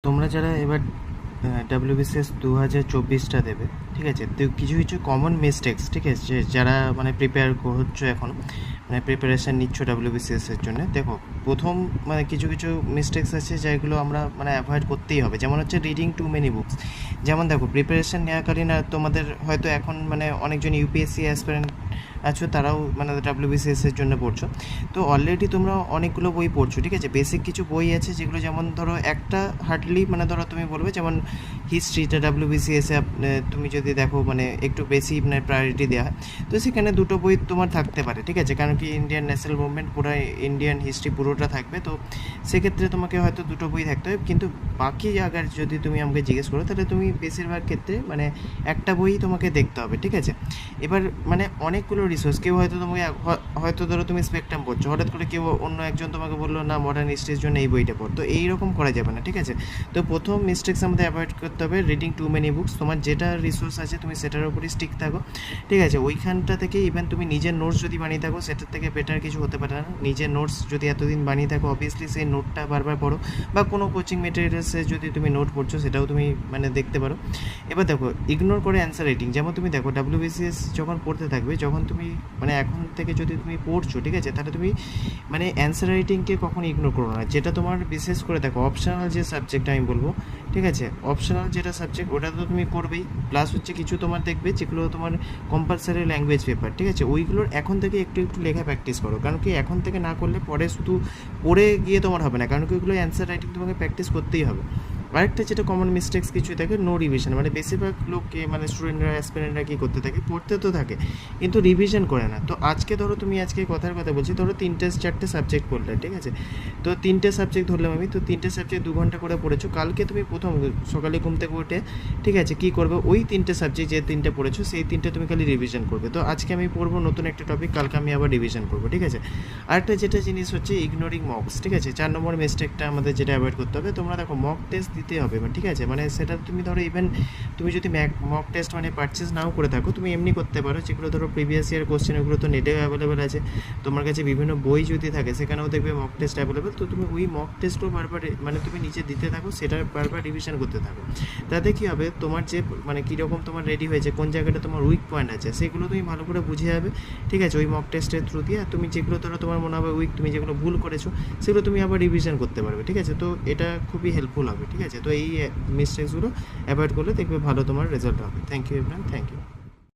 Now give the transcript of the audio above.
তোমরা যারা এবার WBCS 2024টা দেবে, ঠিক আছে, তো কিছু কিছু কমন মিস্টেক্স, ঠিক আছে, যারা মানে প্রিপেয়ার হচ্ছ এখন, মানে প্রিপারেশান নিচ্ছ WBCS-এর জন্য, দেখো প্রথম মানে কিছু কিছু মিস্টেক্স আছে যেগুলো আমরা মানে অ্যাভয়েড করতেই হবে। যেমন হচ্ছে রিডিং টু মেনি বুকস। যেমন দেখো প্রিপারেশান নেওয়াকালীন তোমাদের হয়তো এখন মানে অনেকজন ইউপিএসসি অ্যাসপিরেন্ট আছো, তারাও মানে WBCS-এর জন্য পড়ছো, তো অলরেডি তোমরা অনেকগুলো বই পড়ছো, ঠিক আছে। বেসিক কিছু বই আছে যেগুলো, যেমন ধরো একটা হার্ডলি মানে ধরো তুমি বলবে যেমন হিস্ট্রিটা WBCS-এ তুমি যদি দেখো মানে একটু বেশি মানে প্রায়োরিটি দেওয়া হয়, তো সেখানে দুটো বই তোমার থাকতে পারে, ঠিক আছে, কারণ কি ইন্ডিয়ান ন্যাশনাল মুভমেন্ট পুরো ইন্ডিয়ান হিস্ট্রি পুরোটা থাকবে, তো সেক্ষেত্রে তোমাকে হয়তো দুটো বই থাকতে হবে। কিন্তু বাকি জায়গার যদি তুমি আমাকে জিজ্ঞেস করো, তাহলে তুমি বেশিরভাগ ক্ষেত্রে মানে একটা বই তোমাকে দেখতে হবে, ঠিক আছে। এবার মানে অনেকগুলো রিসোর্স, কেউ হয়তো তোমাকে হয়তো ধরো তুমি স্পেকট্রাম পড়ছো, হঠাৎ করে কেউ অন্য একজন তোমাকে বললো না মডার্ন হিস্ট্রির জন্য এই বইটা পড়, তো এইরকম করা যাবে না, ঠিক আছে। তো প্রথম মিস্টেক্স আমাদের অ্যাভয়েড করতে হবে রিডিং টু মেনি বুকস। তোমার যেটা রিসোর্স আছে তুমি সেটার উপরই স্টিক থাকো, ঠিক আছে। ওইখানটা থেকে ইভেন তুমি নিজের নোটস যদি বানিয়ে থাকো, সেটার থেকে বেটার কিছু হতে পারে না। নিজের নোটস যদি এতদিন বানিয়ে থাকো, অবভিয়াসলি সেই নোটটা বারবার পড়ো, বা কোনো কোচিং মেটেরিয়ালসে যদি তুমি নোট পড়ছো সেটাও তুমি মানে দেখতে পারো। এবার দেখো ইগনোর করে অ্যান্সার রাইটিং। যেমন তুমি দেখো WBCS যখন পড়তে থাকবে, যখন তুমি মানে এখন থেকে যদি তুমি পড়ছো, ঠিক আছে, তাহলে তুমি মানে অ্যান্সার রাইটিংকে কখনো ইগনোর করো না। যেটা তোমার বিশেষ করে দেখো অপশনাল যে সাবজেক্ট আমি বলবো, ঠিক আছে, অপশনাল যেটা সাবজেক্ট ওটা তো তুমি করবেই, প্লাস হচ্ছে কিছু তোমার দেখবে যেগুলো তোমার কম্পালসারি ল্যাঙ্গুয়েজ পেপার, ঠিক আছে, ওইগুলোর এখন থেকে একটু একটু লেখা প্র্যাকটিস করো। কারণ কি এখন থেকে না করলে পরে শুধু পড়ে গিয়ে তোমার হবে না, কারণ কি ওইগুলো অ্যান্সার রাইটিং তোমাকে প্র্যাকটিস করতেই হবে। আরেকটা যেটা কমন মিস্টেক্স কিছু থাকে, নো রিভিশন। মানে বেশিরভাগ লোককে মানে স্টুডেন্টরা অ্যাসপিরেন্টরা কী করতে থাকে, পড়তে তো থাকে কিন্তু রিভিশন করে না। তো আজকে ধরো তুমি আজকে কথার কথা বলছি, ধরো 3-4টে সাবজেক্ট পড়লে, ঠিক আছে, তো 3টে সাবজেক্ট ধরলাম আমি, তো 3টে সাবজেক্ট 2 ঘন্টা করে পড়েছো। কালকে তুমি প্রথম সকালে ঘুম থেকে উঠে, ঠিক আছে, কী করবে, ওই 3টে সাবজেক্ট যে 3টে পড়েছো সেই 3টে তুমি খালি রিভিশন করবে। তো আজকে আমি পড়বো নতুন একটা টপিক, কালকে আমি আবার রিভিশন করবো, ঠিক আছে। আরেকটা যেটা জিনিস হচ্ছে ইগনোরিং মকস, ঠিক আছে, 4 নম্বর মিস্টেকটা আমাদের যেটা অ্যাভয়েড করতে হবে। তোমরা দেখো মক টেস্ট দিতে হবে, ঠিক আছে, মানে সেটা তুমি ধরো ইভেন তুমি যদি মক টেস্ট মানে পারচেস নাও করে থাকো, তুমি এমনি করতে পারো, যেগুলো ধরো প্রিভিয়াস ইয়ার কোশ্চেন, ওগুলো তো নেটেও অ্যাভেলেবেল আছে। তোমার কাছে বিভিন্ন বই যদি থাকে সেখানেও দেখবে মক টেস্ট অ্যাভেলেবেল, তো তুমি ওই মক টেস্টও বারবার মানে তুমি নিচে দিতে থাকো, সেটা বারবার রিভিশন করতে থাকো। তাতে কী হবে, তোমার যে মানে কীরকম তোমার রেডি হয়েছে, কোন জায়গাটা তোমার উইক পয়েন্ট আছে, সেগুলো তুমি ভালো করে বুঝে যাবে, ঠিক আছে, ওই মক টেস্টের থ্রু দিয়ে। আর তুমি যেগুলো ধরো তোমার মনে হবে উইক, তুমি যেগুলো ভুল করেছো সেগুলো তুমি আবার রিভিশন করতে পারবে, ঠিক আছে। তো এটা খুবই হেল্পফুল হবে, ঠিক আছে। তো এই মিস্টেক্সগুলো অ্যাভয়েড করলে দেখবে ভালো তোমার রেজাল্ট হবে। Thank you everyone, thank you.